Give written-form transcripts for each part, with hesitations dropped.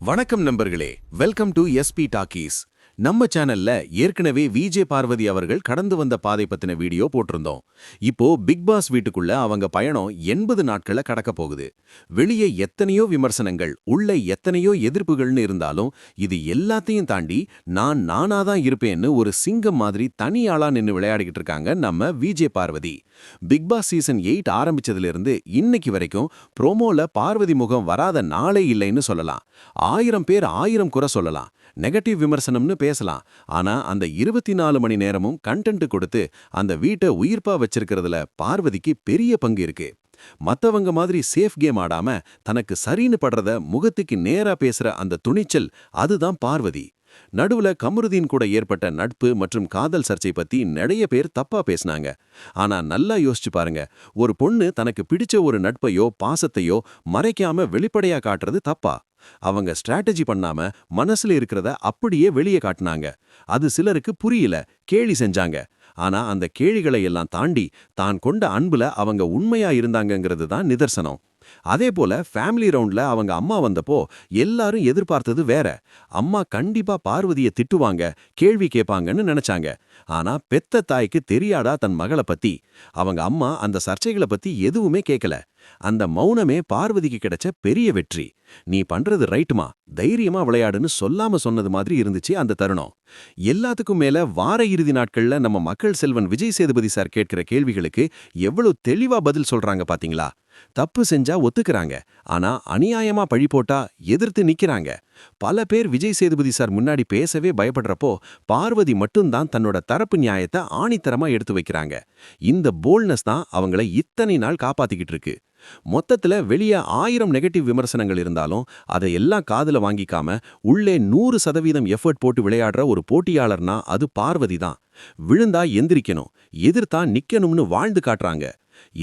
வணக்கம் நண்பர்களே, welcome to SP talkies. நம்ம சேனல்ல ஏற்கனவே விஜே பார்வதி அவர்கள் கடந்து வந்த பாதை பத்தின வீடியோ போட்டிருந்தோம். இப்போ பிக் பாஸ் வீட்டுக்குள்ள அவங்க பயணம் 80 நாட்களை கடக்க போகுது. வெளியே எத்தனையோ விமர்சனங்கள், உள்ள எத்தனையோ எதிர்ப்புகள்னு இருந்தாலும் இது எல்லாத்தையும் தாண்டி நான் நானாதான் இருப்பேன்னு ஒரு சிங்கம் மாதிரி தனி ஆளா நின்னு விளையாடிக்கிட்டு இருக்காங்க நம்ம VJ Parvathi. Bigg Boss season 8 ஆரம்பிச்சதுல இருந்து இன்னைக்கு வரைக்கும் ப்ரோமோல பார்வதி முகம் வராத நாளே இல்லைன்னு சொல்லலாம். 1000 பேர் 1000 குறை சொல்லலாம், நெகட்டிவ் விமர்சனம்னு பேசலாம். ஆனா அந்த 24 மணி நேரமும் கண்டென்ட் கொடுத்து அந்த வீட்டை உயிர்ப்பா வச்சிருக்கிறதுல பார்வதிக்கு பெரிய பங்கு இருக்கு. மத்தவங்க மாதிரி சேஃப் கேம் ஆடாம தனக்கு சரின்னு படுறத முகத்துக்கு நேரா பேசுற அந்த துணிச்சல், அதுதான் பார்வதி. நடுவுல கமருதீன் கூட ஏற்பட்ட நட்பு மற்றும் காதல் சர்ச்சை பத்தி நிறைய பேர் தப்பா பேசினாங்க. ஆனா நல்லா யோசிச்சு பாருங்க, ஒரு பொண்ணு தனக்கு பிடிச்ச ஒரு நட்பையோ பாசத்தையோ மறைக்காம வெளிப்படையா காட்டுறது தப்பா? அவங்க ஸ்ட்ராட்டஜி பண்ணாம மனசுல இருக்கிறத அப்படியே வெளியே காட்டினாங்க. அது சிலருக்கு புரியல, கேலி செஞ்சாங்க. ஆனா அந்த கேலிகளை எல்லாம் தாண்டி தான் கொண்ட அன்புல அவங்க உண்மையா இருந்தாங்கங்கிறது தான் நிதர்சனம். அதே போல ஃபேமிலி ரவுண்ட்ல அவங்க அம்மா வந்தப்போ எல்லாரும் எதிர்பார்த்தது வேற. அம்மா கண்டிப்பா பார்வதியை திட்டுவாங்க, கேள்வி கேட்பாங்கன்னு நினைச்சாங்க. ஆனா பெத்த தாய்க்கு தெரியாதா தன் மகளை பத்தி? அவங்க அம்மா அந்த சர்ச்சைகளை பத்தி எதுவுமே கேட்கல. அந்த மௌனமே பார்வதிக்கு கிடைச்ச பெரிய வெற்றி. நீ பண்றது ரைட்டுமா, தைரியமா விளையாடுன்னு சொல்லாம சொன்னது மாதிரி இருந்துச்சு அந்த தருணம். எல்லாத்துக்கும் மேல வார இறுதி நாட்கள்ல நம்ம மக்கள் செல்வன் விஜய் சேதுபதி சார் கேட்கிற கேள்விகளுக்கு எவ்வளவு தெளிவா பதில் சொல்றாங்க பாத்தீங்களா? தப்பு செஞ்சா ஒத்துக்கிறாங்க, ஆனா அநியாயமா பழி போட்டா எதிர்த்து நிக்கிறாங்க. பல பேர் விஜய் சேதுபதி சார் முன்னாடி பேசவே பயப்படுறப்போ பார்வதி மட்டும்தான் தன்னோட தரப்பு நியாயத்தை ஆணித்தரமா எடுத்து வைக்கிறாங்க. இந்த போல்ட்னஸ் தான் அவங்கள இத்தனை நாள் காப்பாத்திக்கிட்டு இருக்கு. மொத்தத்துல வெளியே 1000 நெகட்டிவ் விமர்சனங்கள் இருந்தாலும் அதை எல்லாம் காதுல வாங்கிக்காம உள்ளே 100% எஃபர்ட் போட்டு விளையாடுற ஒரு போட்டியாளர்னா அது பார்வதி தான். விழுந்தா எந்திரிக்கணும், எதிர்த்தா நிக்கணும்னு வாழ்ந்து காட்டுறாங்க.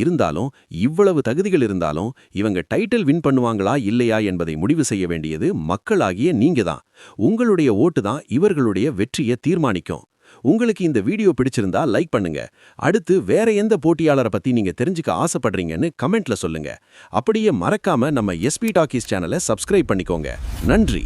இருந்தாலும் இவ்வளவு தகுதிகள் இருந்தாலும் இவங்க டைட்டில் வின் பண்ணுவாங்களா இல்லையா என்பதை முடிவு செய்ய வேண்டியது மக்களாகிய நீங்க தான். உங்களுடைய ஓட்டு தான் இவர்களுடைய வெற்றியை தீர்மானிக்கும். உங்களுக்கு இந்த வீடியோ பிடிச்சிருந்தா லைக் பண்ணுங்க. அடுத்து வேற எந்த போட்டியாளரை பத்தி நீங்க தெரிஞ்சுக்க ஆசைப்படுறீங்கன்னு கமெண்ட்ல சொல்லுங்க. அப்படியே மறக்காம நம்ம எஸ்பி டாக்கீஸ் சேனலை சப்ஸ்கிரைப் பண்ணிக்கோங்க. நன்றி.